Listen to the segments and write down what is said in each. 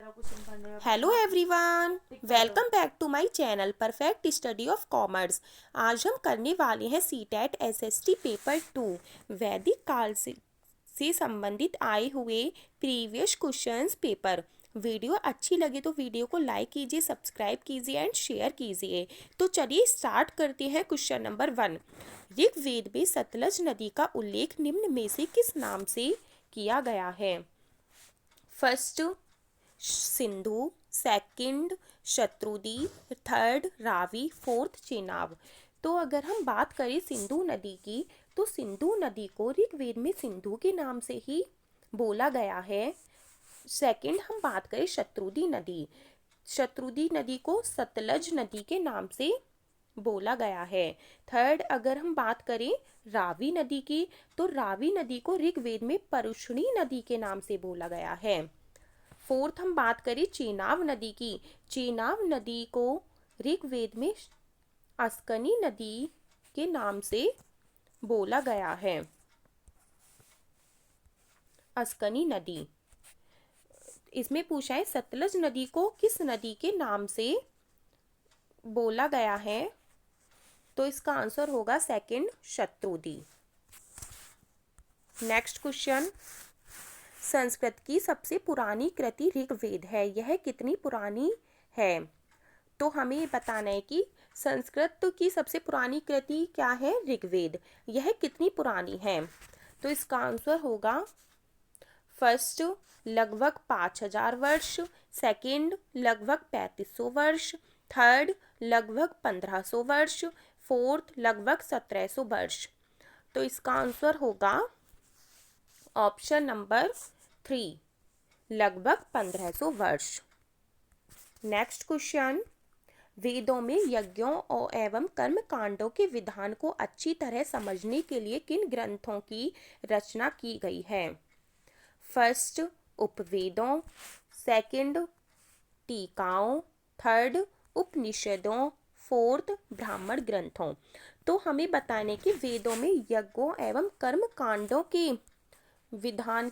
Hello everyone, welcome back to my channel perfect study of commerce. आज हम करने वाले हैं सीटेट एसएसटी पेपर 2 वैदिक काल से संबंधित आए हुए प्रीवियस क्वेश्चंस पेपर। वीडियो अच्छी लगे तो वीडियो को लाइक कीजिए, सब्सक्राइब कीजिए एंड शेयर कीजिए। तो चलिए स्टार्ट करते हैं। क्वेश्चन नंबर 1, ऋग्वेद में सतलज नदी का उल्लेख निम्न में से किस नाम से किया गया है? First Sindhu, second Shutudri, third Ravi, fourth Chenab. तो अगर हम बात करें सिंधु नदी की, तो सिंधु नदी को ऋग्वेद में सिंधु के नाम से ही बोला गया है। सेकंड हम बात करें शत्रुदी नदी, शत्रुदी नदी को सतलज नदी के नाम से बोला गया है। थर्ड अगर हम बात करें रावी नदी की, तो रावी नदी को ऋग्वेद में परुष्णी नदी के नाम से बोला गया है। फोर्थ हम बात करें चेनाब नदी की, चेनाब नदी को ऋग्वेद में अस्कनी नदी के नाम से बोला गया है। अस्कनी नदी। इसमें पूछा है सतलज नदी को किस नदी के नाम से बोला गया है? तो इसका आंसर होगा सेकंड शत्रुदी। नेक्स्ट क्वेश्चन, संस्कृत की सबसे पुरानी कृति ऋग्वेद है, यह कितनी पुरानी है? तो हमें बताना है कि संस्कृत की सबसे पुरानी कृति क्या है? ऋग्वेद। यह कितनी पुरानी है? तो इसका आंसर होगा फर्स्ट लगभग 5000 वर्ष, सेकंड लगभग 3500 वर्ष, थर्ड लगभग 1500 वर्ष, फोर्थ लगभग 1700 वर्ष। तो इसका आंसर होगा ऑप्शन नंबर 3, लगभग 1500 वर्ष। नेक्स्ट क्वेश्चन, वेदों में यज्ञों और एवं कर्म कांडों के विधान को अच्छी तरह समझने के लिए किन ग्रंथों की रचना की गई है? फर्स्ट उपवेदों, सेकंड टीकाओं, थर्ड उपनिषदों, फोर्थ ब्राह्मण ग्रंथों। तो हमें बताने कि वेदों में यज्ञों एवं कर्म कांडों के विधान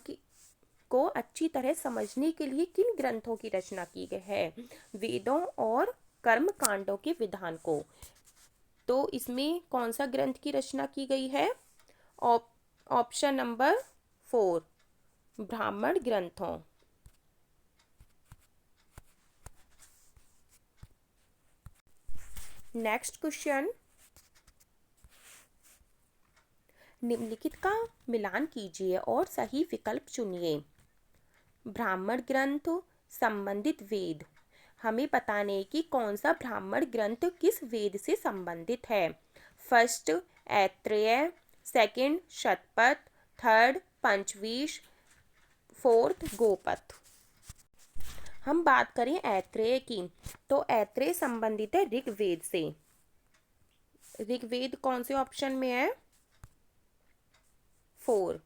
को अच्छी तरह समझने के लिए किन ग्रंथों की रचना की गई है? वेदों और कर्म कांडों के विधान को। तो इसमें कौन सा ग्रंथ की रचना की गई है? ऑप्शन नंबर 4, ब्राह्मण ग्रंथों। नेक्स्ट क्वेश्चन, निम्नलिखित का मिलान कीजिए और सही विकल्प चुनिए। ब्राह्मण ग्रंथ, संबंधित वेद। हमें बताने कि कौन सा ब्राह्मण ग्रंथ किस वेद से संबंधित है। First Aitareya, second Shatapatha, third Panchavimsha, fourth Gopatha. हम बात करें ऐत्रेय की, तो ऐत्रेय संबंधित है ऋग्वेद से। ऋग्वेद कौन से ऑप्शन में है? 4।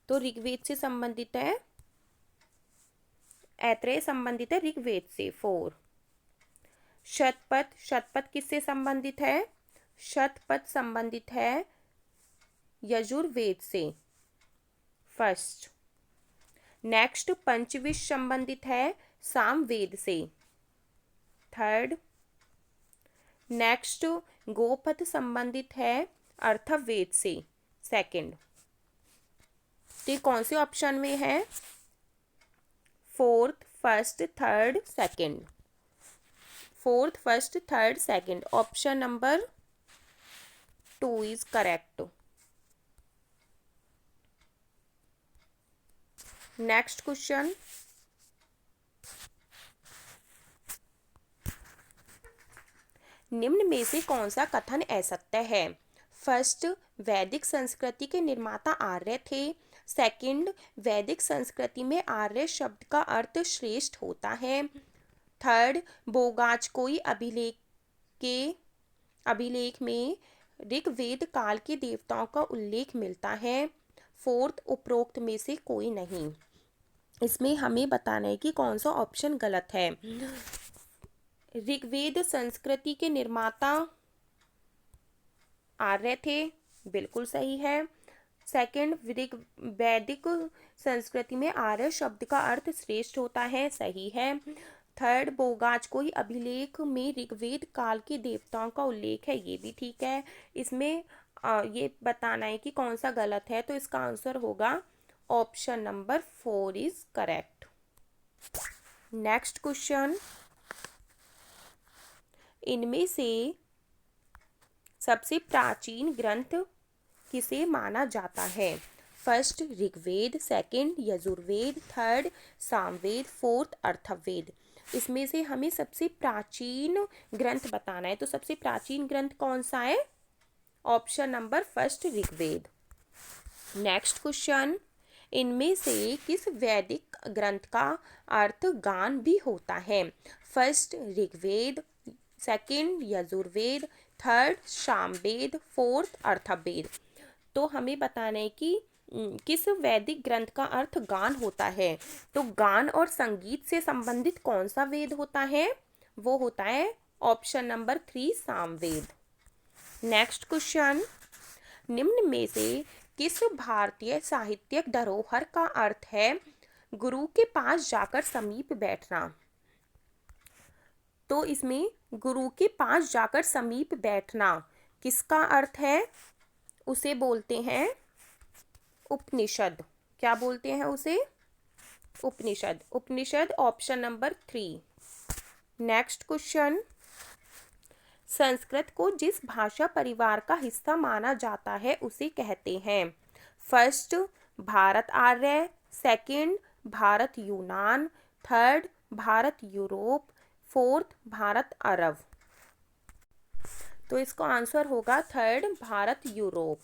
तो ऋग्वेद से संबंधित है, ऐत्रेय संबंधित है ऋग्वेद से 4। शतपथ, शतपथ किससे संबंधित है? शतपथ संबंधित है यजुर्वेद से, फर्स्ट। नेक्स्ट पंचविश संबंधित है सामवेद से, थर्ड। नेक्स्ट गोपथ संबंधित है अर्थवेद से, सेकंड। तो कौन से ऑप्शन में है? Fourth, first, third, second. Fourth, first, third, second. Option number 2 is correct. Next question, निम्न में से कौन सा कथन असत्य है? फर्स्ट, वैदिक संस्कृति के निर्माता आर्य थे। सेकंड, वैदिक संस्कृति में आर्य शब्द का अर्थ श्रेष्ठ होता है। थर्ड, बोगाचकोई अभिलेख में ऋग्वेद काल के देवताओं का उल्लेख मिलता है। फोर्थ, उपरोक्त में से कोई नहीं। इसमें हमें बताना है कि कौन सा ऑप्शन गलत है। ऋग्वेद संस्कृति के निर्माता आर्य थे, बिल्कुल सही है। सेकंड, वैदिक संस्कृति में आर्य शब्द का अर्थ श्रेष्ठ होता है, सही है। थर्ड, बोगाज कोई अभिलेख में ऋग्वेद काल के देवताओं का उल्लेख है, ये भी ठीक है। इसमें ये बताना है कि कौन सा गलत है, तो इसका आंसर होगा option number 4 is correct. Next question, इनमें से सबसे प्राचीन ग्रंथ किसे माना जाता है? First Rigveda, second Yajurveda, third Samaveda, fourth Atharvaveda. इसमें से हमें सबसे प्राचीन ग्रंथ बताना है, तो सबसे प्राचीन ग्रंथ कौन सा है? Option number first Rigveda. Next question, इनमें से किस वैदिक ग्रंथ का अर्थ गान भी होता है? First Rigveda, second Yajurveda, third Samaveda, fourth Atharvaveda. तो हमें बताना है कि किस वैदिक ग्रंथ का अर्थ गान होता है। तो गान और संगीत से संबंधित कौन सा वेद होता है? वो होता है option number 3 Samaveda. Next question, निम्न में से किस भारतीय साहित्यिक धरोहर का अर्थ है गुरु के पास जाकर समीप बैठना? तो इसमें गुरु के पास जाकर समीप बैठना किसका अर्थ है? उसे बोलते हैं उपनिषद। क्या बोलते हैं उसे? Upanishad. Upanishad option number 3। Next question, Sanskrit को जिस भाषा परिवार का हिस्सा माना जाता है उसे कहते हैं? First Bharat Arya, second Bharat Yunan, third Bharat Europe, fourth Bharat Arab. तो इसका आंसर होगा third Bharat Europe.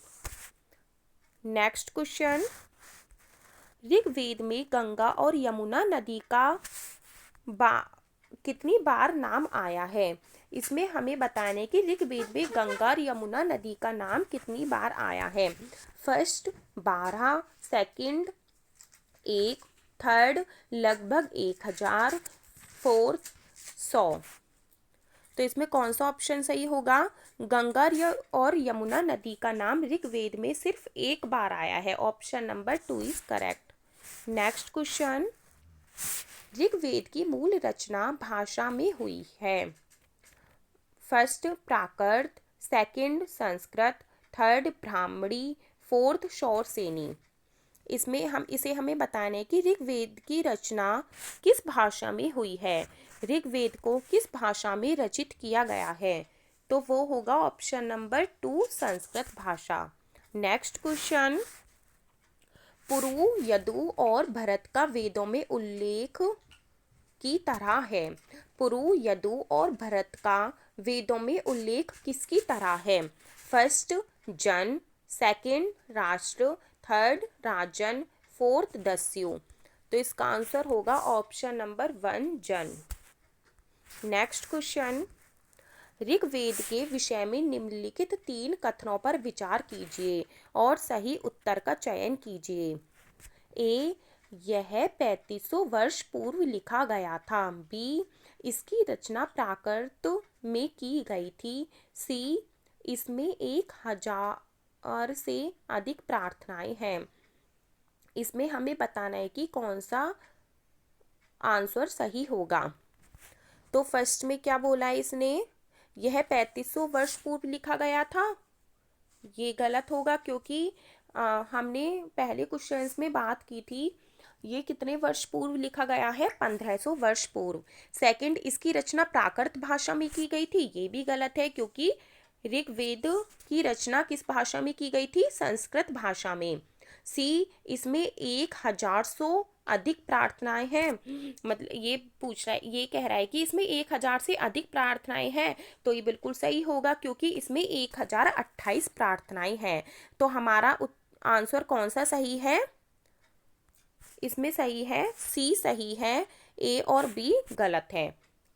Next question, Rigveda में गंगा और यमुना नदी का कितनी बार नाम आया है? इसमें हमें बताने कि ऋग्वेद में गंगा और यमुना नदी का नाम कितनी बार आया है। फर्स्ट 12, सेकंड 1, थर्ड लगभग 1000, फोर्थ 100। तो इसमें कौन सा ऑप्शन सही होगा? गंगा और यमुना नदी का नाम ऋग्वेद में सिर्फ एक बार आया है। Option number 2 is correct. Next question, Rigveda की मूल रचना भाषा में हुई है? First Prakrit, second Sanskrit, third Brahmani, fourth Shauraseni. इसे हमें बताना है कि ऋग्वेद की रचना किस भाषा में हुई है। ऋग्वेद को किस भाषा में रचित किया गया है? तो वो होगा ऑप्शन नंबर 2 संस्कृत भाषा। नेक्स्ट क्वेश्चन, पुरु, यदु और भरत का वेदों में उल्लेख की तरह है? पुरु, यदु और भरत का वेदों में उल्लेख किसकी तरह है? फर्स्ट जन, सेकंड राष्ट्र, थर्ड राजन, फोर्थ दस्यु। तो इसका आंसर होगा ऑप्शन नंबर 1 जन। नेक्स्ट क्वेश्चन, ऋग्वेद के विषय में निम्नलिखित 3 कथनों पर विचार कीजिए और सही उत्तर का चयन कीजिए। ए, यह 3500 वर्ष पूर्व लिखा गया था। बी, इसकी रचना प्राकृत में की गई थी। सी, इसमें 1000 से अधिक प्रार्थनाएं हैं। इसमें हमें बताना है कि कौन सा आंसर सही होगा। तो फर्स्ट में क्या बोला है इसने? यह 3500 वर्ष पूर्व लिखा गया था। ये गलत होगा क्योंकि हमने पहले क्वेश्चंस में बात की थी ये कितने वर्ष पूर्व लिखा गया है? 1500 वर्ष पूर्व। सेकंड, इसकी रचना प्राकृत भाषा में की गई थी। ये भी गलत है क्योंकि ऋग्वेद की रचना किस भाषा में की गई थी? संस्कृत भाषा में। सी, इसमें 1000 से अधिक प्रार्थनाएं हैं। मतलब ये पूछ रहा है, ये कह रहा है कि इसमें 1000 से अधिक प्रार्थनाएं हैं, तो ये बिल्कुल सही होगा क्योंकि इसमें 1028 प्रार्थनाएं हैं। तो हमारा आंसर कौन सा सही है? इसमें सही है सी सही है, ए और बी गलत है।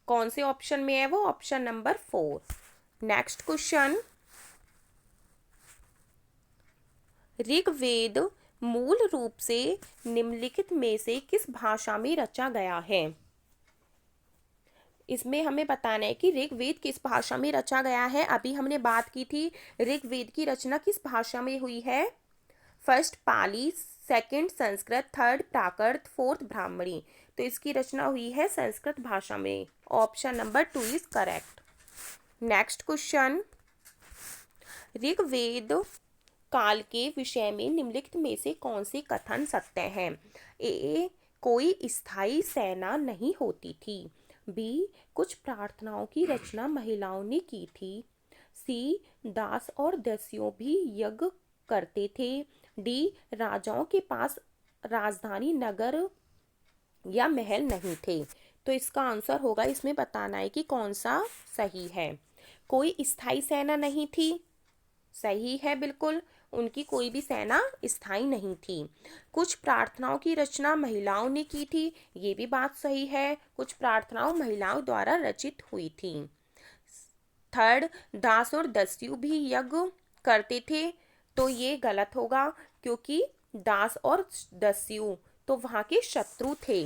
कौन से ऑप्शन में है वो? Option number 4। Next question, Rigveda मूल रूप से निम्नलिखित में से किस भाषा में रचा गया है? इसमें हमें बताना है कि ऋग्वेद किस भाषा में रचा गया है। अभी हमने बात की थी ऋग्वेद की रचना किस भाषा में हुई है। First Pali, second Sanskrit, third Prakrit, fourth Brahmani. तो इसकी रचना हुई है संस्कृत भाषा में। Option number 2 is correct. Next question, Rigveda काल के विषय में निम्नलिखित में से कौन से कथन सत्य हैं? ए, कोई स्थायी सेना नहीं होती थी। बी, कुछ प्रार्थनाओं की रचना महिलाओं ने की थी। सी, दास और दासियों भी यज्ञ करते थे। डी, राजाओं के पास राजधानी नगर या महल नहीं थे। तो इसका आंसर होगा, इसमें बताना है कि कौन सा सही है। कोई स्थायी सेना नहीं थी, सही है बिल्कुल, उनकी कोई भी सेना स्थायी नहीं थी। कुछ प्रार्थनाओं की रचना महिलाओं ने की थी, ये भी बात सही है, कुछ प्रार्थनाओं महिलाओं द्वारा रचित हुई थी। थर्ड, दास और दासियों भी यज्ञ करते थे, तो ये गलत होगा, क्योंकि दास और दासियों तो वहाँ के शत्रु थे।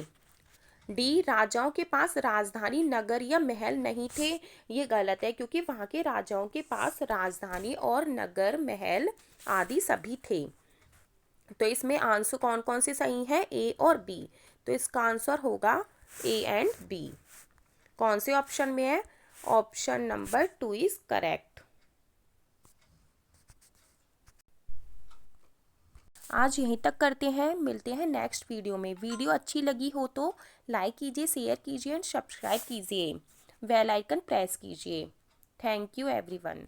डी, राजाओं के पास राजधानी नगर या महल नहीं थे, ये गलत है, क्योंकि वहाँ के राजाओं के पास राजधानी और नगर महल आदि सभी थे। तो इसमें आंसर कौन कौन से सही हैं? ए और बी। तो इसका आंसर होगा ए एंड बी। कौन से ऑप्शन में है? Option number 2 is correct. आज यहीं तक करते हैं, मिलते हैं नेक्स्ट वीडियो में। वीडियो अच्छी लगी हो तो लाइक कीजिए, शेयर कीजिए एंड सब्सक्राइब कीजिए, बेल आइकन प्रेस कीजिए। Thank you everyone.